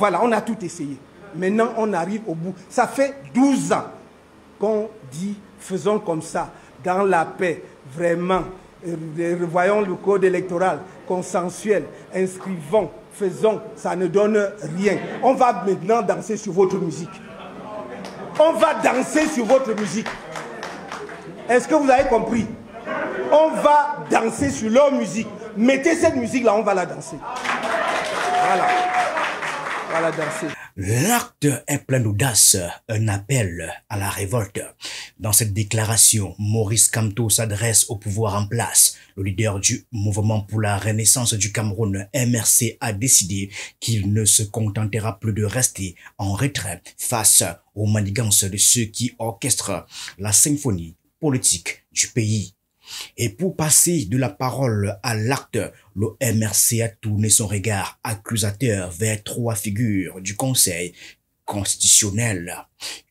Voilà, on a tout essayé. Maintenant, on arrive au bout. Ça fait 12 ans qu'on dit, faisons comme ça, dans la paix, vraiment. Revoyons le code électoral, consensuel, inscrivons, faisons, ça ne donne rien. On va maintenant danser sur votre musique. On va danser sur votre musique. Est-ce que vous avez compris? On va danser sur leur musique. Mettez cette musique-là, on va la danser. Voilà. On va la danser. L'acte est plein d'audace, un appel à la révolte. Dans cette déclaration, Maurice Kamto s'adresse au pouvoir en place. Le leader du mouvement pour la renaissance du Cameroun, MRC, a décidé qu'il ne se contentera plus de rester en retrait face aux manigances de ceux qui orchestrent la symphonie politique du pays. Et pour passer de la parole à l'acte, le MRC a tourné son regard accusateur vers 3 figures du Conseil constitutionnel.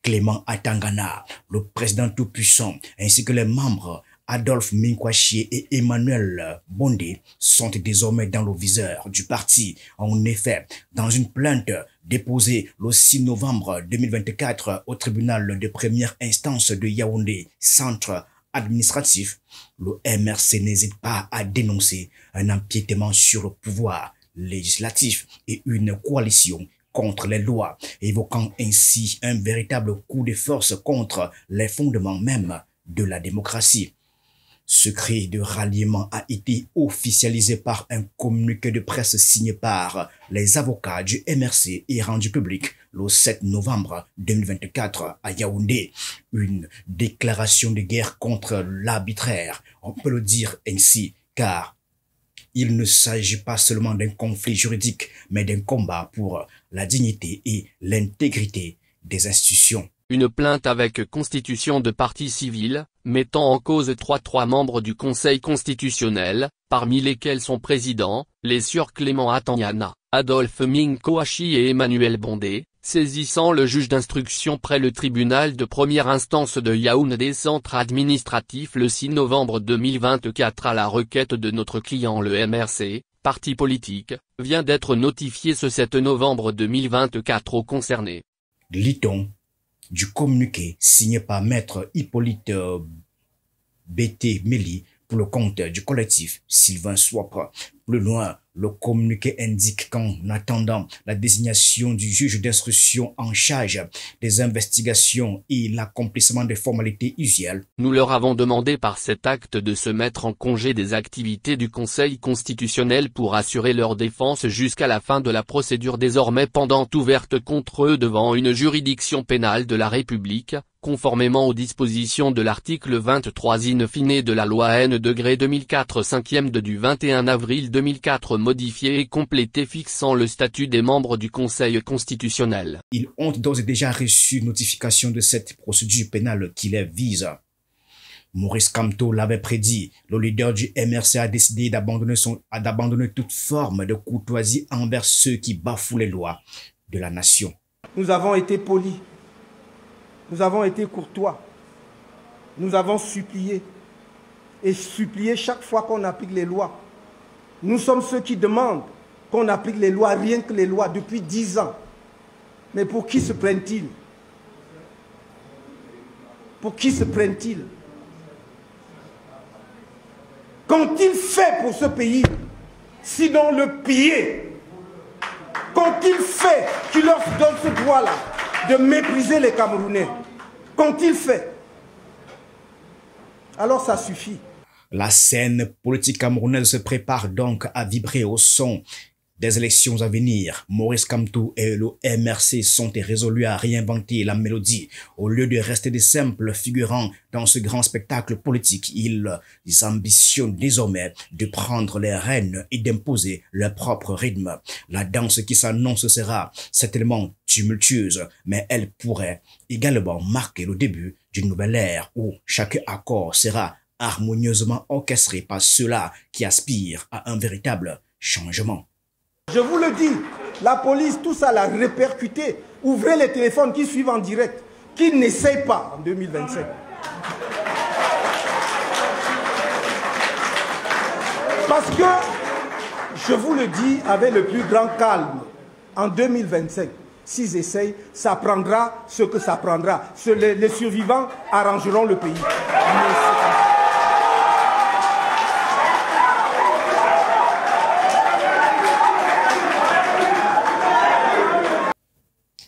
Clément Atangana, le président tout-puissant, ainsi que les membres Adolphe Minkwachi et Emmanuel Bondé sont désormais dans le viseur du parti. En effet, dans une plainte déposée le 6 novembre 2024 au tribunal de première instance de Yaoundé, centre administratif, le MRC n'hésite pas à dénoncer un empiétement sur le pouvoir législatif et une coalition contre les lois, évoquant ainsi un véritable coup de force contre les fondements mêmes de la démocratie. Ce cri de ralliement a été officialisé par un communiqué de presse signé par les avocats du MRC et rendu public le 7 novembre 2024 à Yaoundé. Une déclaration de guerre contre l'arbitraire, on peut le dire ainsi, car il ne s'agit pas seulement d'un conflit juridique, mais d'un combat pour la dignité et l'intégrité des institutions. Une plainte avec constitution de partie civile, mettant en cause trois membres du Conseil constitutionnel, parmi lesquels son président, les sieurs Clément Atangana, Adolphe Minkwachi et Emmanuel Bondé, saisissant le juge d'instruction près le tribunal de première instance de Yaoundé centre administratif le 6 novembre 2024 à la requête de notre client le MRC, parti politique, vient d'être notifié ce 7 novembre 2024 aux concernés. Lit-on du communiqué signé par Maître Hippolyte B.T. Méli pour le compte du collectif Sylvain Swap. Plus loin, le communiqué indique qu'en attendant la désignation du juge d'instruction en charge des investigations et l'accomplissement des formalités usuelles, nous leur avons demandé par cet acte de se mettre en congé des activités du Conseil constitutionnel pour assurer leur défense jusqu'à la fin de la procédure désormais pendante ouverte contre eux devant une juridiction pénale de la République, conformément aux dispositions de l'article 23 in fine de la loi N-2004 5e du 21 avril 2004 modifié et complété fixant le statut des membres du Conseil constitutionnel. Ils ont d'ores et déjà reçu notification de cette procédure pénale qui les vise. Maurice Kamto l'avait prédit, le leader du MRC a décidé d'abandonner toute forme de courtoisie envers ceux qui bafouent les lois de la nation. Nous avons été polis, nous avons été courtois, nous avons supplié, et supplié chaque fois qu'on applique les lois. Nous sommes ceux qui demandent qu'on applique les lois, rien que les lois, depuis 10 ans. Mais pour qui se prennent-ils? Pour qui se prennent-ils? Qu'ont-ils fait pour ce pays, sinon le piller? Qu'ont-ils fait qui leur donne ce droit-là de mépriser les Camerounais? Qu'ont-ils fait? Alors ça suffit. La scène politique camerounaise se prépare donc à vibrer au son des élections à venir. Maurice Kamto et le MRC sont résolus à réinventer la mélodie. Au lieu de rester des simples figurants dans ce grand spectacle politique, ils ambitionnent désormais de prendre les rênes et d'imposer leur propre rythme. La danse qui s'annonce sera certainement tumultueuse, mais elle pourrait également marquer le début d'une nouvelle ère où chaque accord sera harmonieusement orchestré par ceux-là qui aspirent à un véritable changement. Je vous le dis, la police, tout ça l'a répercuté. Ouvrez les téléphones qui suivent en direct, qui n'essayent pas en 2027. Parce que, je vous le dis avec le plus grand calme, En 2025, s'ils essayent, ça prendra ce que ça prendra. Les survivants arrangeront le pays.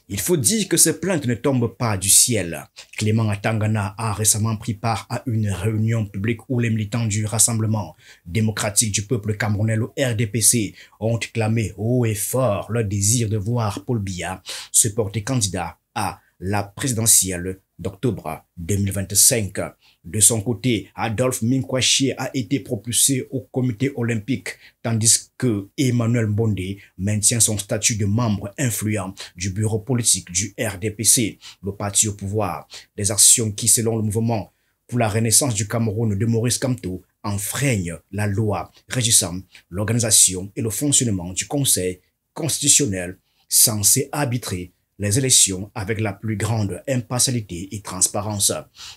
Il faut dire que ces plaintes ne tombent pas du ciel. Clément Atangana a récemment pris part à une réunion publique où les militants du Rassemblement démocratique du peuple camerounais, le RDPC, ont clamé haut et fort leur désir de voir Paul Biya se porter candidat à la présidentielle d'octobre 2025. De son côté, Adolphe Minkwashi a été propulsé au comité olympique, tandis que Emmanuel Mbondé maintient son statut de membre influent du bureau politique du RDPC, le parti au pouvoir. Des actions qui, selon le mouvement pour la renaissance du Cameroun de Maurice Kamto, enfreignent la loi régissant l'organisation et le fonctionnement du Conseil constitutionnel censé arbitrer les élections avec la plus grande impartialité et transparence.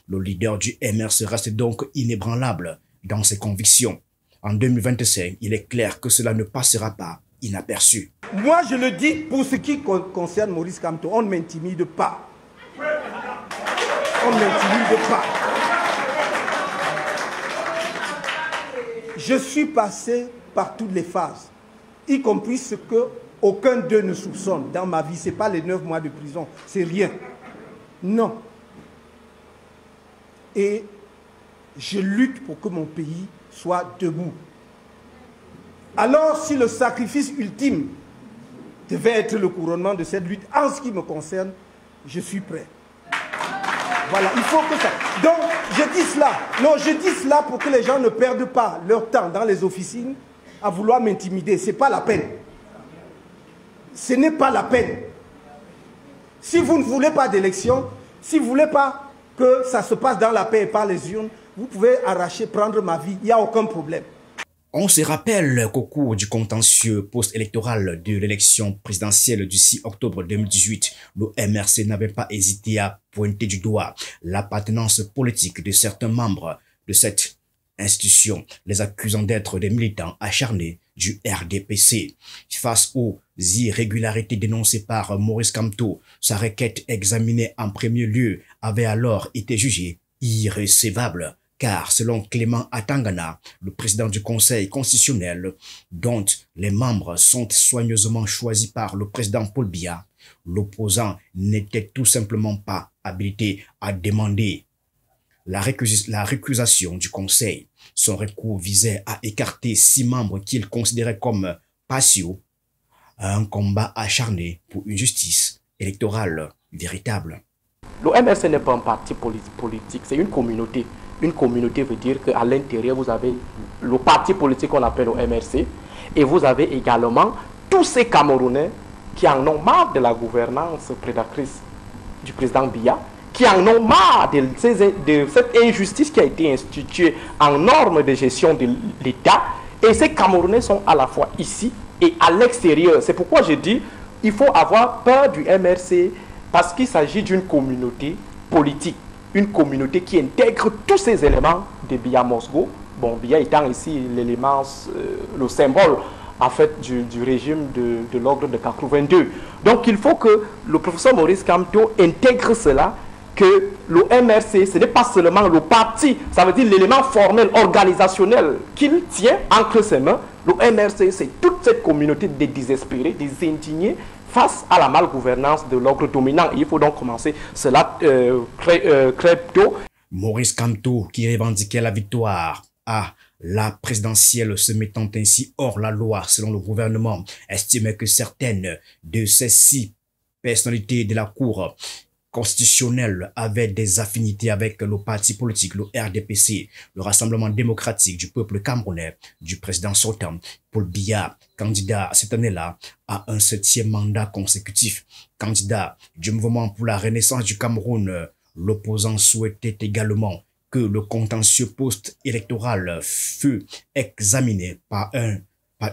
Le leader du MRC reste donc inébranlable dans ses convictions. En 2025, il est clair que cela ne passera pas inaperçu. Moi, je le dis pour ce qui concerne Maurice Kamto, on ne m'intimide pas. On ne m'intimide pas. Je suis passé par toutes les phases, y compris ce que aucun d'eux ne soupçonne dans ma vie. Ce n'est pas les 9 mois de prison, c'est rien. Non. Et je lutte pour que mon pays soit debout. Alors, si le sacrifice ultime devait être le couronnement de cette lutte, en ce qui me concerne, je suis prêt. Voilà, il faut que ça... Donc, je dis cela. Non, je dis cela pour que les gens ne perdent pas leur temps dans les officines à vouloir m'intimider. Ce n'est pas la peine. Ce n'est pas la peine. Si vous ne voulez pas d'élection, si vous ne voulez pas que ça se passe dans la paix et par les urnes, vous pouvez arracher, prendre ma vie, il n'y a aucun problème. On se rappelle qu'au cours du contentieux post-électoral de l'élection présidentielle du 6 octobre 2018, le MRC n'avait pas hésité à pointer du doigt l'appartenance politique de certains membres de cette institution, les accusant d'être des militants acharnés du RDPC. Face aux irrégularités dénoncées par Maurice Kamto, sa requête examinée en premier lieu avait alors été jugée irrecevable, car selon Clément Atangana, le président du Conseil constitutionnel, dont les membres sont soigneusement choisis par le président Paul Biya, l'opposant n'était tout simplement pas habilité à demander la récusation du Conseil. Son recours visait à écarter 6 membres qu'il considérait comme partiaux à un combat acharné pour une justice électorale véritable. Le MRC n'est pas un parti politique, c'est une communauté. Une communauté veut dire qu'à l'intérieur, vous avez le parti politique qu'on appelle le MRC et vous avez également tous ces Camerounais qui en ont marre de la gouvernance prédatrice du président Biya, qui en ont marre de cette injustice qui a été instituée en norme de gestion de l'État. Et ces Camerounais sont à la fois ici et à l'extérieur. C'est pourquoi je dis qu'il faut avoir peur du MRC parce qu'il s'agit d'une communauté politique. Une communauté qui intègre tous ces éléments de Biya Mosgo. Bon, Biya étant ici l'élément, le symbole en fait du régime de l'ordre de 82. Donc il faut que le professeur Maurice Kamto intègre cela, que le MRC, ce n'est pas seulement le parti, ça veut dire l'élément formel, organisationnel qu'il tient entre ses mains. Le MRC, c'est toute cette communauté des désespérés, des indignés face à la malgouvernance de l'ordre dominant. Il faut donc commencer cela très tôt. Maurice Kamto, qui revendiquait la victoire à la présidentielle se mettant ainsi hors la loi selon le gouvernement, estimait que certaines de ces 6 personnalités de la Cour constitutionnelle avaient des affinités avec le parti politique, le RDPC, le Rassemblement démocratique du peuple camerounais, du président sortant, Paul Biya, candidat cette année-là à un 7e mandat consécutif. Candidat du mouvement pour la renaissance du Cameroun, l'opposant souhaitait également que le contentieux post-électoral fût examiné par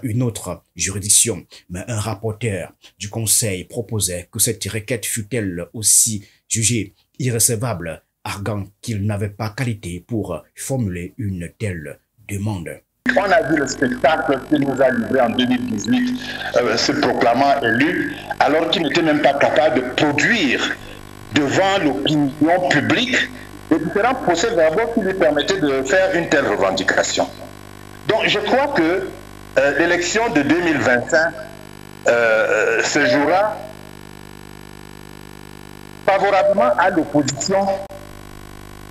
une autre juridiction, mais un rapporteur du Conseil proposait que cette requête fût elle aussi jugée irrecevable, arguant qu'il n'avait pas qualité pour formuler une telle demande. On a vu le spectacle qu'il nous a livré en 2018, se proclamant élu, alors qu'il n'était même pas capable de produire devant l'opinion publique les différents procès-verbaux qui lui permettaient de faire une telle revendication. Donc je crois que l'élection de 2025 se jouera favorablement à l'opposition.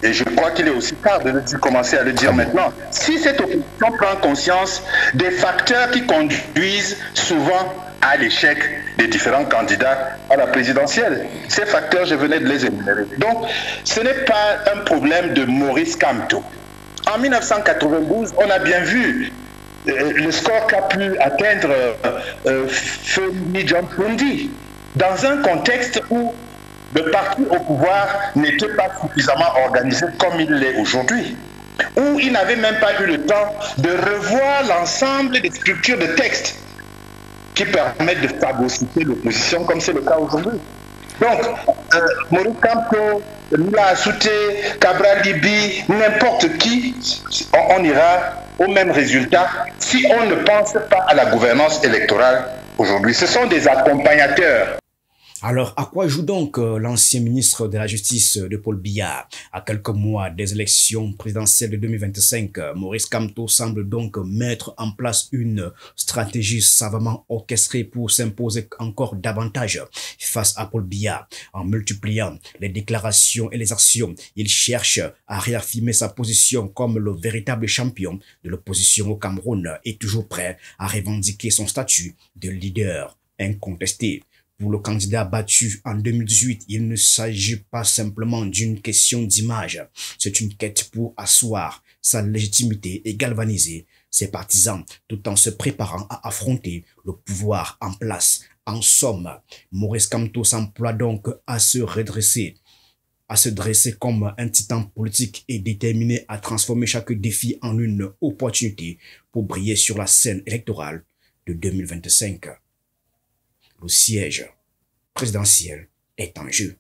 Et je crois qu'il est aussi tard de commencer à le dire maintenant. Si cette opposition prend conscience des facteurs qui conduisent souvent à l'échec des différents candidats à la présidentielle. Ces facteurs, je venais de les énumérer. Donc, ce n'est pas un problème de Maurice Kamto. En 1992, on a bien vu le score qu'a pu atteindre Femi John Fundi dans un contexte où le parti au pouvoir n'était pas suffisamment organisé comme il l'est aujourd'hui, où il n'avait même pas eu le temps de revoir l'ensemble des structures de texte qui permettent de phagocyter l'opposition, comme c'est le cas aujourd'hui. Donc, Maurice Kamto, Mila Assoute, Cabral Libi, n'importe qui, on ira au même résultat si on ne pense pas à la gouvernance électorale aujourd'hui. Ce sont des accompagnateurs. Alors, à quoi joue donc l'ancien ministre de la Justice de Paul Biya? À quelques mois des élections présidentielles de 2025, Maurice Kamto semble donc mettre en place une stratégie savamment orchestrée pour s'imposer encore davantage face à Paul Biya. En multipliant les déclarations et les actions, il cherche à réaffirmer sa position comme le véritable champion de l'opposition au Cameroun et toujours prêt à revendiquer son statut de leader incontesté. Pour le candidat battu en 2018, il ne s'agit pas simplement d'une question d'image. C'est une quête pour asseoir sa légitimité et galvaniser ses partisans tout en se préparant à affronter le pouvoir en place. En somme, Maurice Kamto s'emploie donc à se dresser comme un titan politique et déterminé à transformer chaque défi en une opportunité pour briller sur la scène électorale de 2025. Le siège présidentiel est en jeu.